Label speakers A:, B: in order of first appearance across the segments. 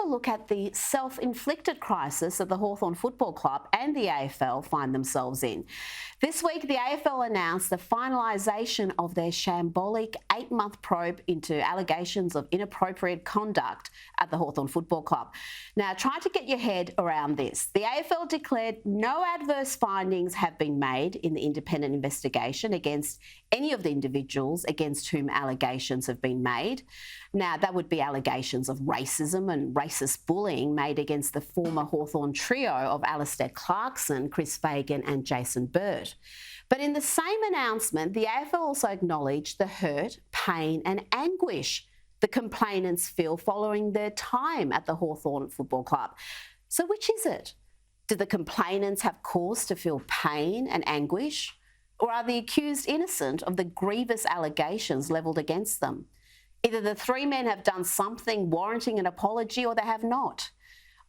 A: a look at the self-inflicted crisis that the Hawthorn Football Club and the AFL find themselves in. This week, the AFL announced the finalisation of their shambolic 8-month probe into allegations of inappropriate conduct at the Hawthorn Football Club. Now, try to get your head around this. The AFL declared no adverse findings have been made in the independent investigation against any of the individuals against whom allegations have been made. Now, that would be allegations of racism and racist bullying made against the former Hawthorn trio of Alistair Clarkson, Chris Fagan and Jason Burt. But in the same announcement, the AFL also acknowledged the hurt, pain and anguish the complainants feel following their time at the Hawthorn Football Club. So which is it? Do the complainants have cause to feel pain and anguish? Or are the accused innocent of the grievous allegations levelled against them? Either the three men have done something warranting an apology or they have not.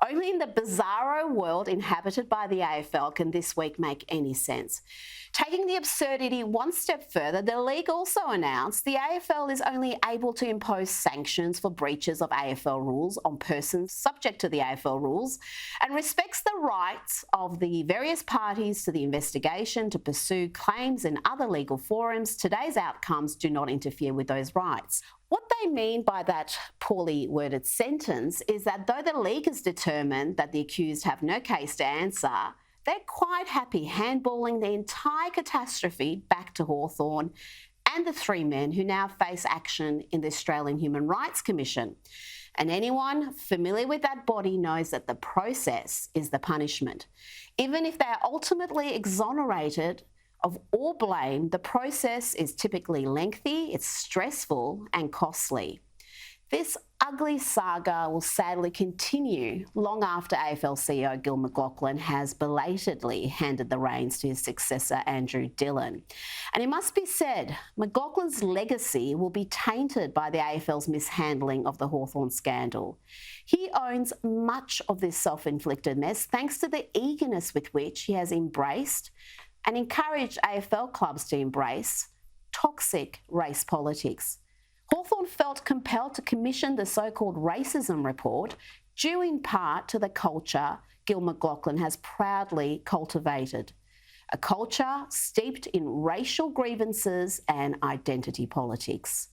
A: Only in the bizarro world inhabited by the AFL can this week make any sense. Taking the absurdity one step further, the league also announced the AFL is only able to impose sanctions for breaches of AFL rules on persons subject to the AFL rules and respects the rights of the various parties to the investigation to pursue claims in other legal forums. Today's outcomes do not interfere with those rights. What they mean by that poorly worded sentence is that though the league has determined that the accused have no case to answer, they're quite happy handballing the entire catastrophe back to Hawthorn and the three men who now face action in the Australian Human Rights Commission. And anyone familiar with that body knows that the process is the punishment. Even if they are ultimately exonerated of all blame, the process is typically lengthy, it's stressful and costly. This ugly saga will sadly continue long after AFL CEO Gil McLachlan has belatedly handed the reins to his successor Andrew Dillon. And it must be said, McLachlan's legacy will be tainted by the AFL's mishandling of the Hawthorn scandal. He owns much of this self-inflicted mess thanks to the eagerness with which he has embraced and encouraged AFL clubs to embrace toxic race politics. Hawthorn felt compelled to commission the so-called racism report, due in part to the culture Gil McLachlan has proudly cultivated, a culture steeped in racial grievances and identity politics.